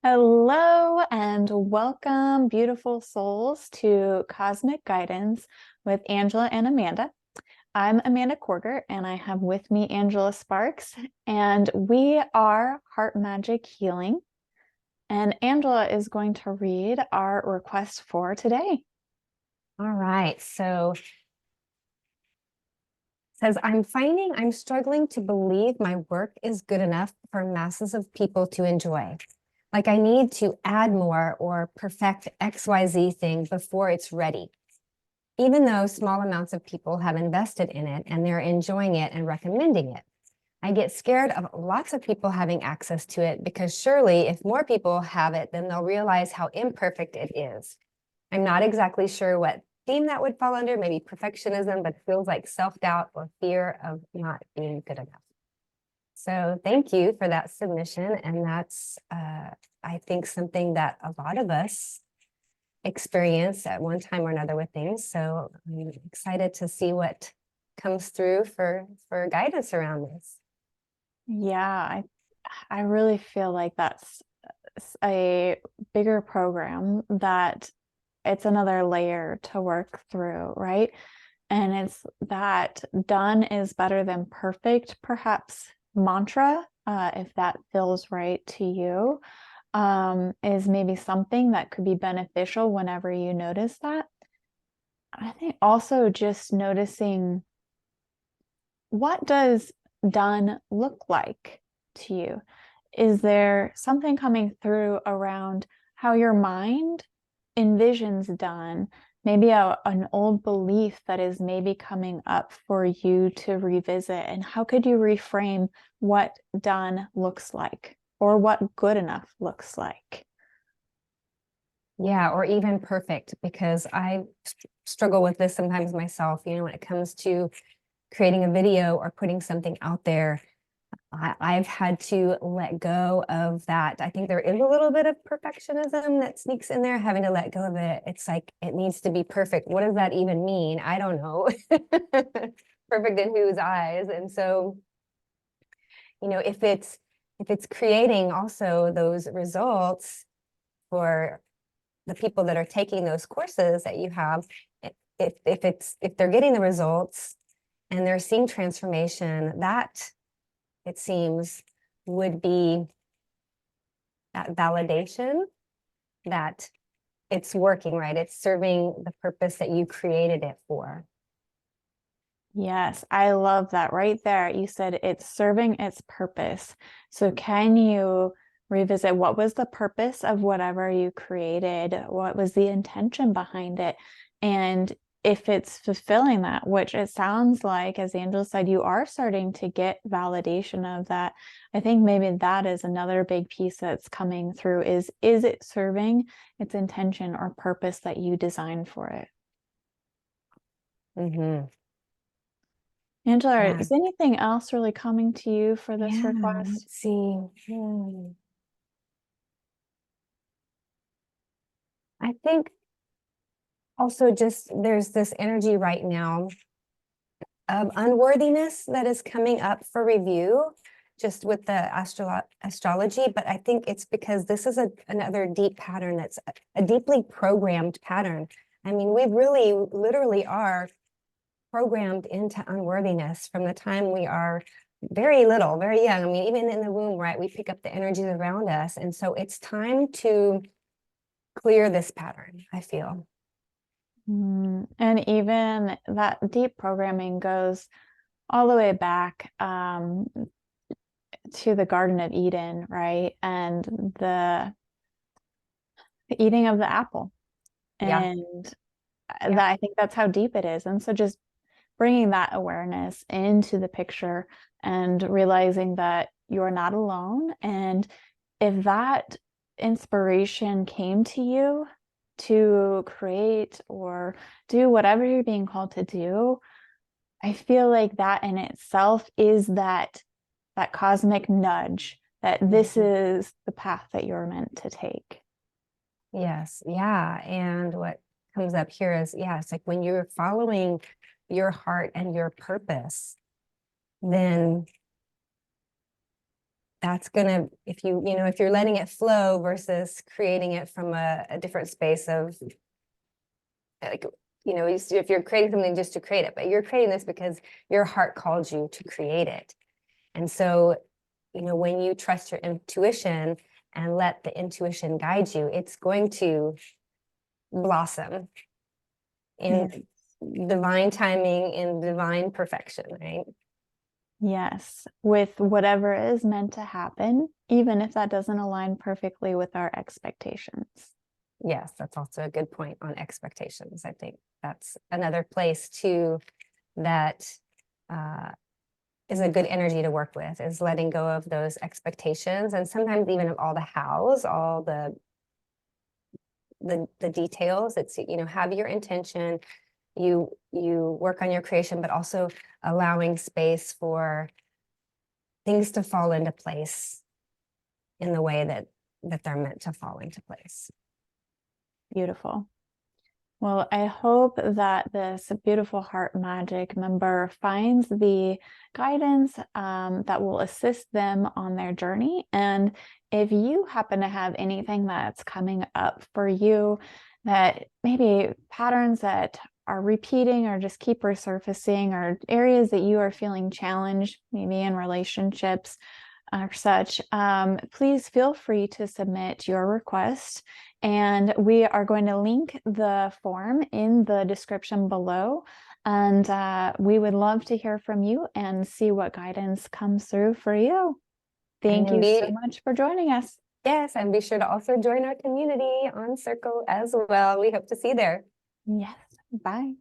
Hello and welcome, beautiful souls, to Cosmic Guidance with Angela and Amanda. I'm Amanda Korger, and I have with me Angela Sparks, and we are Heart Magic Healing. And Angela is going to read our request for today. All right. So it says, I'm finding I'm struggling to believe my work is good enough for masses of people to enjoy. Like I need to add more or perfect XYZ thing before it's ready. Even though small amounts of people have invested in it and they're enjoying it and recommending it. I get scared of lots of people having access to it because surely if more people have it, then they'll realize how imperfect it is. I'm not exactly sure what theme that would fall under, maybe perfectionism, but feels like self-doubt or fear of not being good enough. So thank you for that submission. And that's, I think, something that a lot of us experience at one time or another with things. So I'm excited to see what comes through for guidance around this. Yeah, I really feel like that's a bigger program that it's another layer to work through, right? And it's that done is better than perfect, perhaps mantra, if that feels right to you, is maybe something that could be beneficial whenever you notice that. I think also just noticing, what does done look like to you? Is there something coming through around how your mind envisions done? Maybe an old belief that is maybe coming up for you to revisit. And how could you reframe what done looks like or what good enough looks like? Yeah, or even perfect, because I struggle with this sometimes myself, when it comes to creating a video or putting something out there. I've had to let go of that. I think there is a little bit of perfectionism that sneaks in there, having to let go of it. It's like it needs to be perfect. What does that even mean? I don't know. Perfect in whose eyes? And so, if it's creating also those results for the people that are taking those courses that you have, if they're getting the results and they're seeing transformation, that it seems would be that validation that it's working, right? It's serving the purpose that you created it for. Yes, I love that right there. You said it's serving its purpose. So, can you revisit what was the purpose of whatever you created? What was the intention behind it? And if it's fulfilling that, which it sounds like, as Angela said, you are starting to get validation of that. I think maybe that is another big piece that's coming through is it serving its intention or purpose that you designed for it? Mm-hmm. Angela, Yeah. is anything else really coming to you for this Yeah. request? Let's see. I think also just there's this energy right now of unworthiness that is coming up for review, just with the astrology. But I think it's because this is another deep pattern that's a deeply programmed pattern. I mean, we really literally are programmed into unworthiness from the time we are very little, very young. I mean, even in the womb, right? We pick up the energies around us. And so it's time to clear this pattern, I feel. And even that deep programming goes all the way back to the Garden of Eden, right? And the eating of the apple. Yeah. And that Yeah. I think that's how deep it is. And so just bringing that awareness into the picture and realizing that you're not alone. And if that inspiration came to you to create or do whatever you're being called to do, I feel like that in itself is that cosmic nudge that this is the path that you're meant to take. Yes. Yeah. And what comes up here is, yeah, it's like when you're following your heart and your purpose, then that's gonna, if if you're letting it flow versus creating it from a different space of like, if you're creating something just to create it, but you're creating this because your heart called you to create it. And so, when you trust your intuition and let the intuition guide you, it's going to blossom in Yes. divine timing, in divine perfection, right? Yes, with whatever is meant to happen, even if that doesn't align perfectly with our expectations. Yes, that's also a good point on expectations. I think that's another place too that uh, is a good energy to work with, is letting go of those expectations, and sometimes even of all the hows, all the details. It's, have your intention, you work on your creation, but also allowing space for things to fall into place in the way that they're meant to fall into place. Beautiful. Well, I hope that this beautiful heart magic member finds the guidance that will assist them on their journey. And if you happen to have anything that's coming up for you, that maybe patterns that are repeating or just keep resurfacing, or areas that you are feeling challenged, maybe in relationships or such, please feel free to submit your request. And we are going to link the form in the description below. And we would love to hear from you and see what guidance comes through for you. And Thank then you so much for joining us. yes, and be sure to also join our community on Circle as well. We hope to see you there. Yes. Bye.